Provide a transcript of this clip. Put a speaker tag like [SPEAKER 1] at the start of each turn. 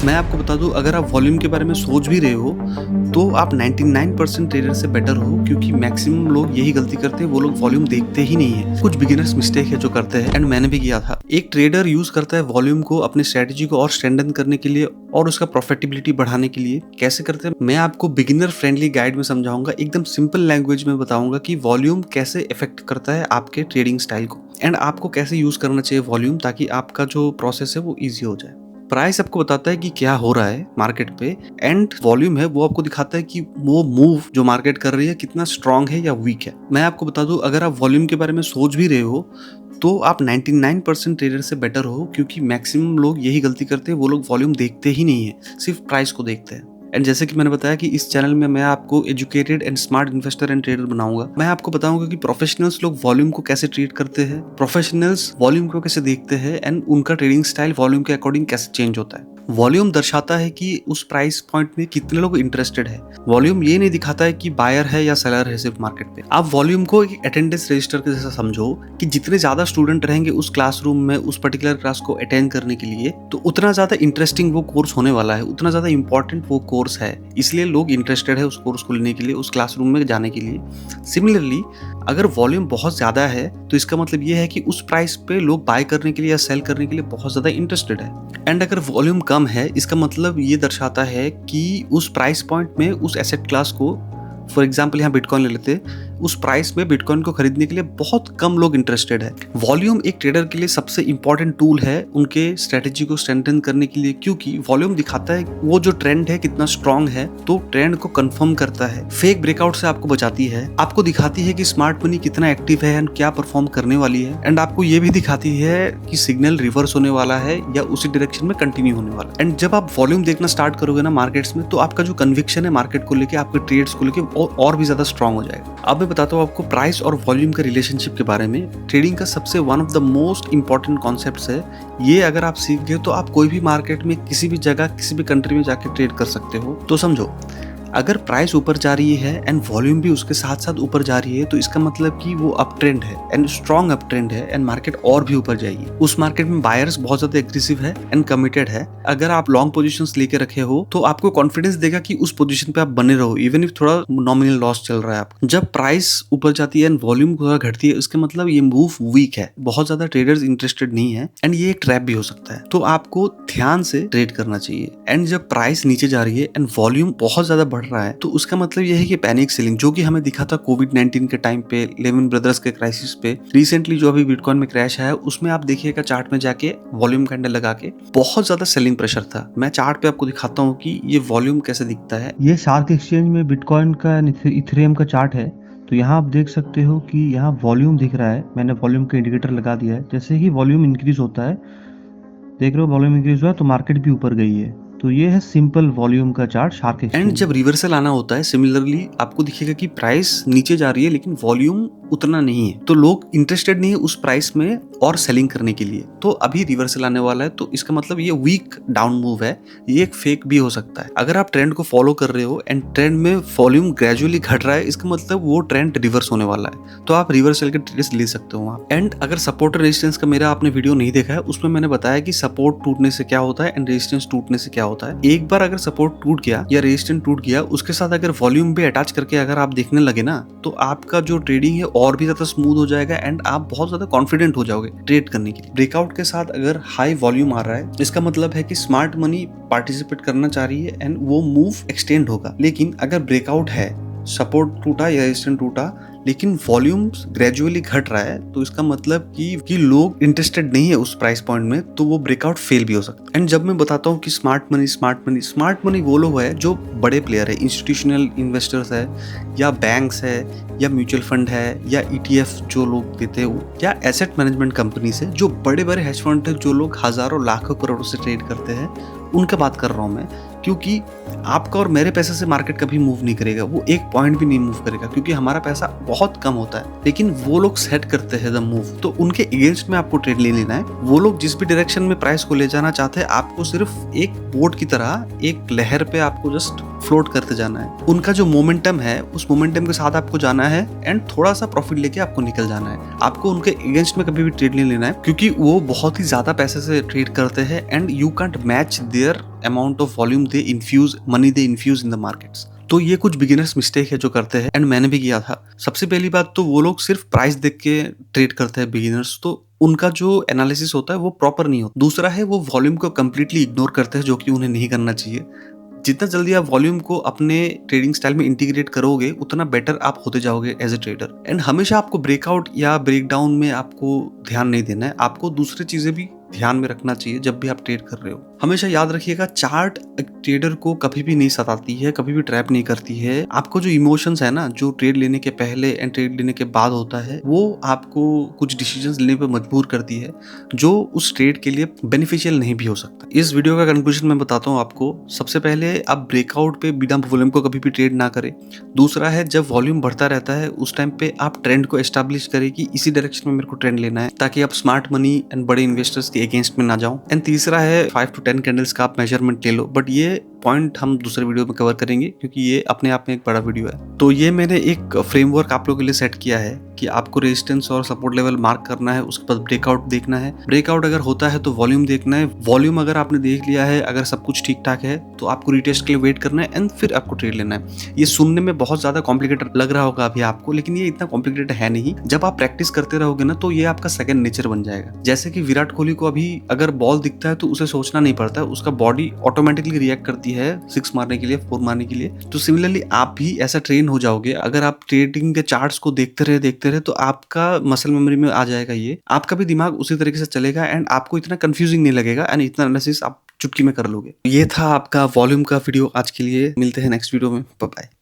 [SPEAKER 1] मैं आपको बता दूं, अगर आप वॉल्यूम के बारे में सोच भी रहे हो तो आप 99% ट्रेडर से बेटर हो, क्योंकि मैक्सिमम लोग यही गलती करते हैं, वो लोग वॉल्यूम देखते ही नहीं है। कुछ बिगिनर्स मिस्टेक है जो करते हैं, एंड मैंने भी किया था। एक ट्रेडर यूज करता है वॉल्यूम को अपनी स्ट्रेटेजी को और स्ट्रेंथन करने के लिए और उसका प्रॉफिटेबिलिटी बढ़ाने के लिए। कैसे करते हैं मैं आपको बिगिनर फ्रेंडली गाइड में समझाऊंगा, एकदम सिंपल लैंग्वेज में बताऊंगा कि वॉल्यूम कैसे इफेक्ट करता है आपके ट्रेडिंग स्टाइल को, एंड आपको कैसे यूज करना चाहिए वॉल्यूम, ताकि आपका जो प्रोसेस है वो इजी हो जाए। प्राइस आपको बताता है कि क्या हो रहा है मार्केट पे, एंड वॉल्यूम है वो आपको दिखाता है कि वो मूव जो मार्केट कर रही है कितना स्ट्रांग है या वीक है। मैं आपको बता दूं, अगर आप वॉल्यूम के बारे में सोच भी रहे हो तो आप 99% ट्रेडर से बेटर हो, क्योंकि मैक्सिमम लोग यही गलती करते हैं, वो लोग वॉल्यूम देखते ही नहीं है, सिर्फ प्राइस को देखते हैं। एंड जैसे कि मैंने बताया कि इस चैनल में मैं आपको educated and smart investor and trader बनाऊंगा। मैं आपको बताऊंगा कि प्रोफेशनल्स लोग वॉल्यूम को कैसे ट्रीट करते हैं, प्रोफेशनल्स वॉल्यूम को कैसे देखते हैं, एंड उनका ट्रेडिंग स्टाइल वॉल्यूम के अकॉर्डिंग कैसे चेंज होता है। वॉल्यूम दर्शाता है कि उस प्राइस पॉइंट में कितने लोग इंटरेस्टेड है। वॉल्यूम ये नहीं दिखाता है कि बायर है या सेलर है सिर्फ मार्केट पे। आप वॉल्यूम को एक अटेंडेंस रजिस्टर के जैसा समझो कि जितने ज्यादा स्टूडेंट रहेंगे उस क्लासरूम में उस पर्टिकुलर क्लास को अटेंड करने के लिए, तो उतना ज्यादा इंटरेस्टिंग वो कोर्स होने वाला है, उतना ज्यादा इंपॉर्टेंट वो कोर्स है, इसलिए लोग इंटरेस्टेड है उस कोर्स को लेने के लिए, उस क्लासरूम में जाने के लिए। सिमिलरली अगर वॉल्यूम बहुत ज्यादा है तो इसका मतलब ये है कि उस प्राइस पे लोग बाय करने के लिए या सेल करने के लिए बहुत ज्यादा इंटरेस्टेड है। एंड अगर वॉल्यूम कम है, इसका मतलब ये दर्शाता है कि उस प्राइस पॉइंट में उस एसेट क्लास को, फॉर एग्जाम्पल यहाँ बिटकॉइन ले लेते, उस प्राइस में बिटकॉइन को खरीदने के लिए बहुत कम लोग इंटरेस्टेड है। वॉल्यूम एक ट्रेडर के लिए सबसे इंपॉर्टेंट टूल है उनके स्ट्रेटेजी को स्ट्रेंथन करने के लिए, क्योंकि वॉल्यूम दिखाता है वो जो ट्रेंड है कितना स्ट्रांग है, तो ट्रेंड को कंफर्म करता है, फेक ब्रेकआउट से आपको बचाती है, आपको दिखाती है कि स्मार्ट मनी कितना एक्टिव है एंड क्या परफॉर्म करने वाली है, एंड आपको ये भी दिखाती है कि सिग्नल रिवर्स होने वाला है या उसी डायरेक्शन में कंटिन्यू होने वाला है। एंड जब आप वॉल्यूम देखना स्टार्ट करोगे ना मार्केट्स में, तो आपका जो कन्विक्शन है मार्केट को लेके, आपके ट्रेड्स को लेके और भी ज्यादा स्ट्रांग हो जाएगा। अब मैं बताता हूँ आपको प्राइस और वॉल्यूम के रिलेशनशिप के बारे में। ट्रेडिंग का सबसे one of the most important concepts है ये। अगर आप सीख गए तो आप कोई भी मार्केट में किसी भी जगह किसी भी कंट्री में जाके ट्रेड कर सकते हो। तो समझो, अगर प्राइस ऊपर जा रही है एंड वॉल्यूम भी उसके साथ साथ ऊपर जा रही है, तो इसका मतलब कि वो अप ट्रेंड है एंड स्ट्रॉन्ग अप ट्रेंड है, एंड मार्केट और भी ऊपर जाएगी। उस मार्केट में बायर्स बहुत ज्यादा एग्रेसिव है एंड कमिटेड है। अगर आप लॉन्ग पोजीशंस लेके रखे हो तो आपको कॉन्फिडेंस देगा कि उस पोजीशन पे आप बने रहो, इवन इफ थोड़ा नॉमिनल लॉस चल रहा है आपको। जब प्राइस ऊपर जाती है एंड वॉल्यूम थोड़ा घटती है, इसका मतलब ये मूव वीक है, बहुत ज्यादा ट्रेडर्स इंटरेस्टेड नहीं है, एंड ये एक ट्रैप भी हो सकता है। तो आपको ध्यान से ट्रेड करना चाहिए। एंड जब प्राइस नीचे जा रही है एंड वॉल्यूम बहुत ज्यादा बढ़ रहा है, तो उसका मतलब यह है कि पैनिक सेलिंग, जो कि हमें दिखा था कोविड-19 के टाइम पे, लेमन ब्रदर्स के क्राइसिस पे, रिसेंटली जो अभी बिटकॉइन में क्रैश आया, उसमें आप देखिएगा चार्ट में जाके वॉल्यूम कैंडल लगा के बहुत ज्यादा सेलिंग प्रेशर था। मैं चार्ट पे आपको दिखाता हूँ कि ये वॉल्यूम कैसे दिखता है।
[SPEAKER 2] ये शार्क एक्सचेंज में बिटकॉइन का इथेरियम का चार्ट है। तो यहाँ आप देख सकते हो कि यहाँ वॉल्यूम दिख रहा है। मैंने वॉल्यूम का इंडिकेटर लगा दिया है। जैसे ही वॉल्यूम इंक्रीज होता है, देख रहे हो वॉल्यूम इंक्रीज हुआ तो मार्केट भी ऊपर गई है। तो ये है सिंपल वॉल्यूम का चार्ट शार्क
[SPEAKER 1] एंड
[SPEAKER 2] एक्सचेंज।
[SPEAKER 1] जब रिवर्सल आना होता है, सिमिलरली आपको दिखेगा कि प्राइस नीचे जा रही है लेकिन वॉल्यूम उतना नहीं है, तो लोग इंटरेस्टेड नहीं है उस प्राइस में और सेलिंग करने के लिए। तो अभी रिवर्सल आने वाला है, तो इसका मतलब ये वीक डाउन मूव है, ये एक फेक भी हो सकता है। अगर आप ट्रेंड को फॉलो कर रहे हो एंड ट्रेंड में वॉल्यूम ग्रेजुअली घट रहा है, इसका मतलब वो ट्रेंड रिवर्स होने वाला है, तो आप रिवर्सल के ट्रेड्स ले सकते हो आप। एंड अगर सपोर्ट और रेजिस्टेंस का मेरा आपने वीडियो नहीं देखा है, उसमें मैंने बताया कि सपोर्ट टूटने से क्या होता है एंड रेजिस्टेंस टूटने से क्या होता है। एक बार अगर सपोर्ट टूट गया या रेजिस्टेंस टूट गया, उसके साथ अगर वॉल्यूम भी अटैच करके अगर आप देखने लगे ना, तो आपका जो ट्रेडिंग है और भी ज्यादा स्मूथ हो जाएगा एंड आप बहुत ज्यादा कॉन्फिडेंट हो जाओगे ट्रेड करने के लिए। ब्रेकआउट के साथ अगर हाई वॉल्यूम आ रहा है, इसका मतलब है कि स्मार्ट मनी पार्टिसिपेट करना चाह रही है एंड वो मूव एक्सटेंड होगा। लेकिन अगर ब्रेकआउट है, सपोर्ट टूटा या रेजिस्टेंस टूटा, लेकिन वॉल्यूम ग्रेजुअली घट रहा है, तो इसका मतलब कि लोग इंटरेस्टेड नहीं है उस प्राइस पॉइंट में, तो वो ब्रेकआउट फेल भी हो सकता है। एंड जब मैं बताता हूँ कि स्मार्ट मनी वो लोग है जो बड़े प्लेयर है, इंस्टीट्यूशनल इन्वेस्टर्स है या बैंक्स है या म्यूचुअल फंड है या ETF जो लोग देते हैं, या एसेट मैनेजमेंट कंपनी से जो बड़े बड़े हेज फंड है, जो लोग हजारों लाखों करोड़ों से ट्रेड करते हैं, उनका बात कर रहा हूँ मैं। क्योंकि आपका और मेरे पैसे से मार्केट कभी मूव नहीं करेगा, वो एक पॉइंट भी नहीं मूव करेगा, क्योंकि हमारा पैसा बहुत कम होता है। लेकिन वो लोग सेट करते हैं द मूव, तो उनके अगेंस्ट में आपको ट्रेड ले लेना है। वो लोग जिस भी डायरेक्शन में प्राइस को ले जाना चाहते हैं, आपको सिर्फ एक बोट की तरह एक लहर पे आपको जस्ट फ्लोट करते जाना है। उनका जो मोमेंटम है उस मोमेंटम के साथ आपको जाना है एंड थोड़ा सा प्रॉफिट लेके आपको निकल जाना है। आपको उनके अगेंस्ट में कभी भी ट्रेड नहीं लेना है क्योंकि वो बहुत ही ज्यादा पैसे से ट्रेड करते हैं and you can't match their amount of volume they infuse in the markets. तो ये कुछ बिगिनर्स मिस्टेक है जो करते हैं एंड मैंने भी किया था। सबसे पहली बात तो वो लोग सिर्फ प्राइस देख के ट्रेड करते हैं बिगिनर्स, तो उनका जो एनालिसिस होता है वो प्रॉपर नहीं होता। दूसरा है वो वॉल्यूम को कंप्लीटली इग्नोर करते हैं जो कि उन्हें नहीं करना चाहिए। जितना जल्दी आप वॉल्यूम को अपने ट्रेडिंग स्टाइल में इंटीग्रेट करोगे उतना बेटर आप होते जाओगे एज ए ट्रेडर। एंड हमेशा आपको ब्रेकआउट या ब्रेकडाउन में आपको ध्यान नहीं देना है, आपको दूसरी चीजें भी ध्यान में रखना चाहिए जब भी आप ट्रेड कर रहे हो। हमेशा याद रखिएगा चार्ट एक ट्रेडर को कभी भी नहीं सताती है, कभी भी ट्रैप नहीं करती है। आपको जो इमोशंस है ना, जो ट्रेड लेने के पहले एंड ट्रेड लेने के बाद होता है, वो आपको कुछ डिसीजंस लेने पे मजबूर करती है जो उस ट्रेड के लिए बेनिफिशियल नहीं भी हो सकता। इस वीडियो का कंक्लूजन मैं बताता हूँ आपको। सबसे पहले आप ब्रेकआउट पे बिना वॉल्यूम को कभी भी ट्रेड ना करें। दूसरा है जब वॉल्यूम बढ़ता रहता है उस टाइम पे आप ट्रेंड को एस्टैब्लिश करें कि इसी डायरेक्शन में मेरे को ट्रेंड लेना है, ताकि आप स्मार्ट मनी एंड बड़े इन्वेस्टर्स के अगेंस्ट में ना जाओ। एंड तीसरा है 5 to 10 कैंडल्स का आप मेजरमेंट ले लो, बट ये पॉइंट हम दूसरे वीडियो में कवर करेंगे क्योंकि ये अपने आप में एक बड़ा वीडियो है। तो ये मैंने एक फ्रेमवर्क आप लोगों के लिए सेट किया है कि आपको रेजिस्टेंस और सपोर्ट लेवल मार्क करना है, उसके बाद ब्रेकआउट देखना है। ब्रेकआउट अगर होता है तो वॉल्यूम देखना है। वॉल्यूम अगर आपने देख लिया है, अगर सब कुछ ठीक ठाक है तो आपको रिटेस्ट के लिए वेट करना है एंड फिर आपको ट्रेड लेना है। ये सुनने में बहुत ज्यादा कॉम्प्लिकेटेड लग रहा होगा अभी आपको, लेकिन ये इतना कॉम्प्लिकेटेड है नहीं। जब आप प्रैक्टिस करते रहोगे ना तो ये आपका सेकंड नेचर बन जाएगा। जैसे कि विराट कोहली को अभी अगर बॉल दिखता है तो उसे सोचना नहीं पड़ता, उसका बॉडी ऑटोमेटिकली रिएक्ट करती है 6 मारने के लिए, 4 मारने के लिए। तो सिमिलरली आप भी ऐसा ट्रेन हो जाओगे। अगर आप ट्रेडिंग के चार्ट्स को देखते रहे तो आपका मसल मेमोरी में आ जाएगा, ये आपका भी दिमाग उसी तरीके से चलेगा एंड आपको इतना कंफ्यूजिंग नहीं लगेगा एंड इतना एनालिसिस आप चुटकी में कर लोगे। ये था आपका वॉल्यूम का वीडियो आज के लिए। मिलते हैं नेक्स्ट वीडियो में। Bye bye.